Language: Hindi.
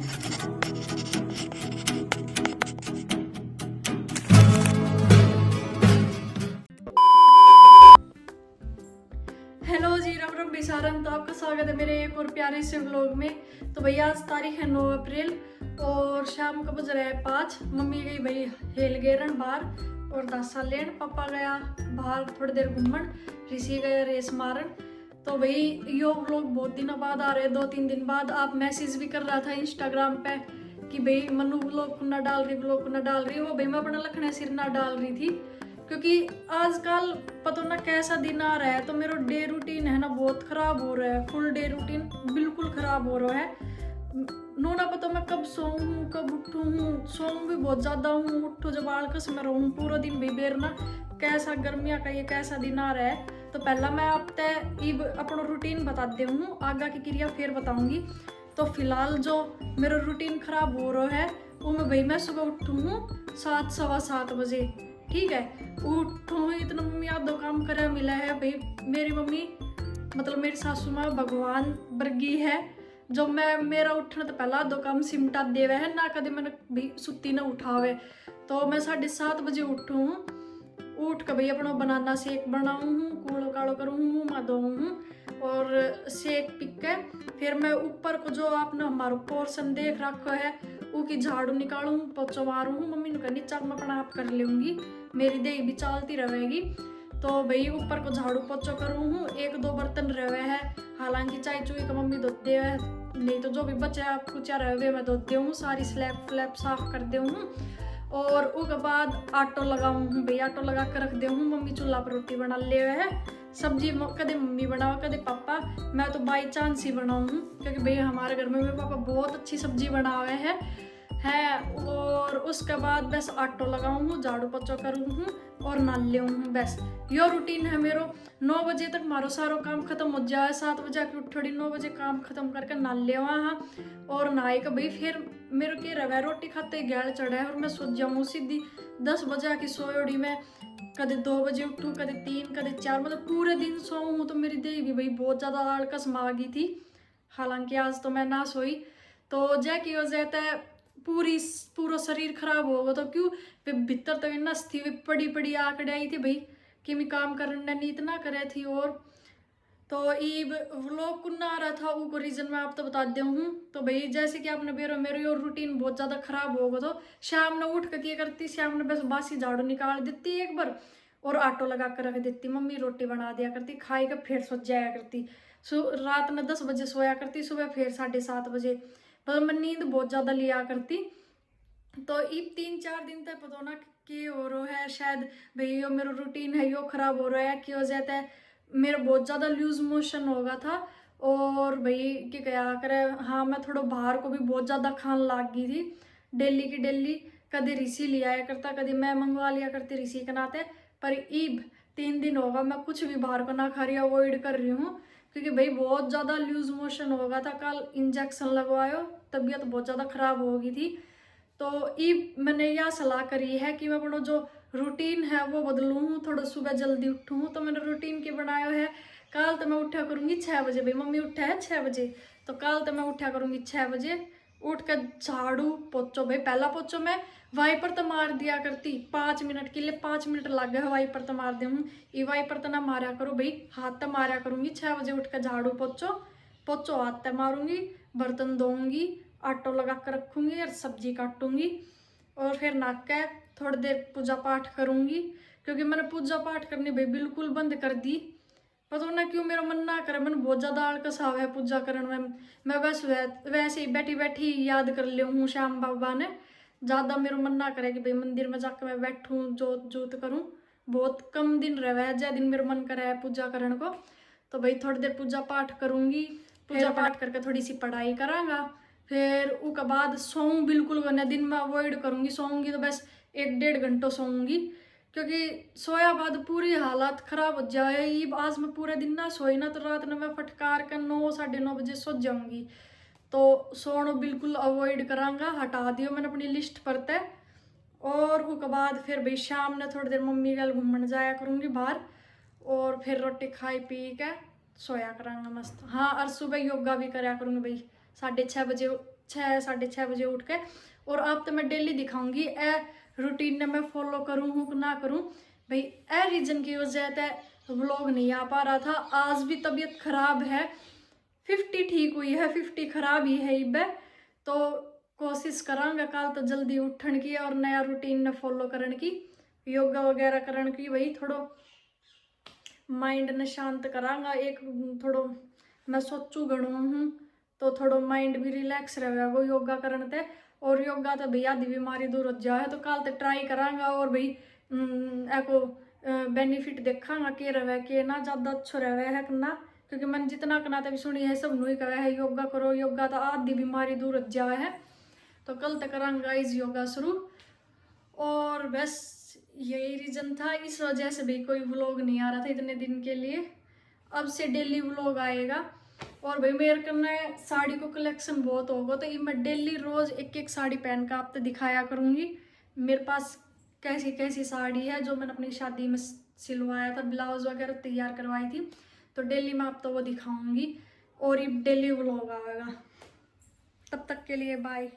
हेलो जी, राम राम बिसारन। तो आपका स्वागत है मेरे एक और प्यारे से व्लॉग में। तो भैया आज तारीख है 9 अप्रैल और शाम का बज रहा है 5। मम्मी गई भाई हेल गेरन बाहर और 10 साल लेन। पापा गया बाहर थोड़ी देर घूमन, ऋषि गया रेस मारन। तो भाई यो व्लॉग बहुत दिनों बाद आ रहे, 2-3 दिन बाद। आप मैसेज भी कर रहा था इंस्टाग्राम पे कि भाई मनु व्लॉग को ना डाल रही, व्लॉग को ना डाल रही। वो भाई मैं अपना लखने सिर ना डाल रही थी क्योंकि आजकल पता ना कैसा दिन आ रहा है। तो मेरा डे रूटीन है ना बहुत खराब हो रहा है, फुल डे रूटीन बिल्कुल खराब हो रहा है। नो ना पता मैं कब सोऊं कब उठूं हूँ। सोऊं भी बहुत ज्यादा हूँ, उठो जब आलकस में रहूं पूरा दिन भी बेरना। कैसा गर्मियाँ का ये कैसा दिन आ रहा है। तो पहला मैं आप तय अपना रूटीन बता दे हूँ, आगे की क्रिया फिर बताऊंगी। तो फिलहाल जो मेरा रूटीन खराब हो रहा है वो भाई मैं सुबह उठूँ हूँ 7 सवा 7 बजे। ठीक है, उठो इतना मम्मी आप दो काम करे मिला है भाई। मेरी मम्मी मतलब मेरी सासू माँ भगवान वर्गी है, जो मैं मेरा उठना तो पहला दो काम सिमटा देवे है ना, कभी मैंने भी सुती ना उठावे। तो मैं 7:30 बजे उठू हूँ। उठ के भाई अपना बनाना शेक बनाऊँ हूँ, कूड़ो काड़ो करूँ हूँ, मुँह मा धोऊँ हूँ और शेक पी के फिर मैं ऊपर को जो आपने हमारा पोर्शन देख रखा है वो की झाड़ू निकालूँ, पोछो मारूँ हूँ। मम्मी ने कहा नीचा मैं अपना आप कर लूँगी, मेरी देह भी चलती रहेगी। तो भाई ऊपर को झाड़ू पोछो करूँ हूँ। 1-2 बर्तन रहे हैं, हालांकि चाय चुई का मम्मी धोते है, नहीं तो जो भी बचे आप कुछ रहे मैं धोते हूँ। सारी स्लैब फ्लैब साफ कर दे हूँ और उसके बाद आटो लगाऊँ हूँ। भाई आटो लगा कर रख दे हूँ। मम्मी चूल्हा पर रोटी बना ले है, सब्जी कदे मम्मी बनाओ कदे पापा, मैं तो बाई चांस ही बनाऊँ हूँ क्योंकि भाई हमारे घर में मेरे पापा बहुत अच्छी सब्जी बनाए हैं। और उसके बाद बस आटो लगाऊँ हूँ, झाड़ू पोछो करूँ हूँ और नाल ले हूँ। बस यो रूटीन है मेरो। 9 बजे तक मारो सारो काम खत्म हो जाए, 7 बजे की उठड़ी 9 बजे काम खत्म करके नाल ले वहाँ और नहाए के भाई फिर मेरे के रवे रोटी खाते गैल चढ़े और मैं सो जाऊँ सीधी 10 बजे की सोयोड़ी में। कदे 2 बजे उठूँ, कदे 3, कदे 4, मतलब पूरे दिन सोऊँ। तो मेरी देह भी भाई बहुत ज़्यादा आलकस मांगी थी, हालांकि आज तो मैं ना सोई। तो जै की वजह है पूरा शरीर खराब होगा। तो क्यों भीतर तो नस थी पड़ी पड़ी आकड़े आई थी भाई कि मैं काम करने नहीं इतना करे थी। और तो ईब व्लॉग कुन्ना आ रहा था वो रीजन मैं आप तो बता दे हूँ। तो भाई जैसे कि आपने मेरी और रूटीन बहुत ज़्यादा खराब होगा। तो शाम ने उठ कर करती, शाम ने बस बासी झाड़ू निकाल देती एक बार और आटो लगा कर रख देती। मम्मी रोटी बना दिया करती, खाई कर फिर सो जाया करती। रात में 10 बजे सोया करती, सुबह फिर 7:30 बजे। मतलब मैं नींद बहुत ज़्यादा लिया करती। तो ईब 3-4 दिन तक पता ना कि हो रहा है, शायद भाई यो मेरा रूटीन है यो खराब हो रहा है कि वजह है मेरा बहुत ज़्यादा लूज मोशन होगा था। और भाई क्या क्या करे, हाँ मैं थोड़ा बाहर को भी बहुत ज़्यादा खान लाग गई थी, डेली की डेली। कभी ऋषि ले आया करता, कभी मैं मंगवा लिया करती ऋषि के नाते। पर ईब 3 दिन होगा मैं कुछ भी बाहर को ना खा रही, अवॉइड कर रही हूँ क्योंकि भाई बहुत ज़्यादा लूज मोशन होगा था। कल इंजेक्शन लगवायो, तबीयत बहुत ज़्यादा खराब हो गई थी। तो ये मैंने यह सलाह करी है कि मैं अपना जो रूटीन है वो बदलूँ, थोड़ा सुबह जल्दी उठूँ। तो मैंने रूटीन के बनाया है, कल तो मैं उठा करूँगी 6 बजे। भाई मम्मी उठा है 6 बजे, तो कल तो मैं उठा करूँगी 6 बजे। उठ कर झाड़ू पोछो, भाई पहला पोछो मैं वाइपर तो मार दिया करती 5 मिनट के लिए, 5 मिनट लग गए वाइपर तो मार दूँ। ये वाइपर तो ना मारा करो भाई, हाथ तो मारा करूँगी। 6 बजे उठ कर झाड़ू पोछो पोछो हाथ तो मारूंगी, बर्तन धोऊंगी, आटो लगा कर रखूंगी और सब्जी काटूंगी और फिर नाक के थोड़ी देर पूजा पाठ करूंगी क्योंकि मैंने पूजा पाठ करनी भाई बिल्कुल बंद कर दी। पता ना क्यों मेरा मन ना करे, मैंने बहुत ज़्यादा आलकस आवे है पूजा करने में। मैं बस वैसे ही बैठी बैठी याद कर ले हूँ श्याम बाबा ने। ज़्यादा मेरा मन ना करे कि भाई मंदिर में जाकर मैं बैठूँ जोत जोत करूँ। बहुत कम दिन रहे है जै दिन मेरा मन करे है पूजा करने को। तो भाई थोड़ी देर पूजा पाठ करूँगी, पूजा पाठ करके थोड़ी सी पढ़ाई करांगा, फिर उसके बाद सोऊं बिल्कुल करना। दिन में अवॉइड करूँगी, सोऊंगी तो बस 1-1.5 घंटा सोऊंगी क्योंकि सोया बाद पूरी हालत खराब हो जाए। आज मैं पूरे दिन ना सोई ना तो रात में मैं फटकार कर 9-9:30 बजे सो जाऊंगी। तो सोना बिल्कुल अवॉइड करांगा, हटा दियो मैंने अपनी लिस्ट पर तय। और उसके बाद फिर भाई शाम ने थोड़ी देर मम्मी गल घूमने जाया करूँगी बाहर और फिर रोटी खाई पी के सोया करांगा मस्त। हाँ और सुबह योगा भी कराया करूँगी भाई, 6:30 बजे 6-6:30 बजे उठ के। और आप तो मैं डेली दिखाऊंगी ए रूटीन ने मैं फॉलो करूँ हूँ कि ना करूँ भाई। ए रीजन की वजह से व्लॉग नहीं आ पा रहा था। आज भी तबीयत खराब है, 50 ठीक हुई है, 50 खराब ही है इब। तो कोशिश करांगा कल तो जल्दी उठन की और नया रूटीन ने फॉलो करने की, योगा वगैरह करने की। भाई थोड़ो माइंड ने शांत करांगा, एक थोड़ो मैं सोचू घणू हूँ तो थोड़ो माइंड भी रिलैक्स रहेगा वो योगा करने ते। और योगा तो भैया आधी बीमारी दूर हो जाए तो कल तो ट्राई करांगा। और भाई एको बेनिफिट देखांगा के रहे के ना ज़्यादा अच्छा रहे है ना, क्योंकि मैंने जितना कनाते भी सुनी है सब नहीं कहा है योगा करो, योगा तो आधी बीमारी दूर हो जाए है। तो कल तक करांगा इस योगा शुरू। और बस यही रीज़न था, इस वजह से भी कोई व्लॉग नहीं आ रहा था इतने दिन के लिए। अब से डेली व्लॉग आएगा। और भाई मेरे करना साड़ी को कलेक्शन बहुत होगा तो मैं डेली रोज़ एक एक साड़ी पहन कर आप तो दिखाया करूँगी मेरे पास कैसी कैसी साड़ी है जो मैंने अपनी शादी में सिलवाया था, ब्लाउज वगैरह तैयार करवाई थी। तो डेली मैं आप तो वो दिखाऊंगी और ये डेली व्लॉग आएगा। तब तक के लिए बाय।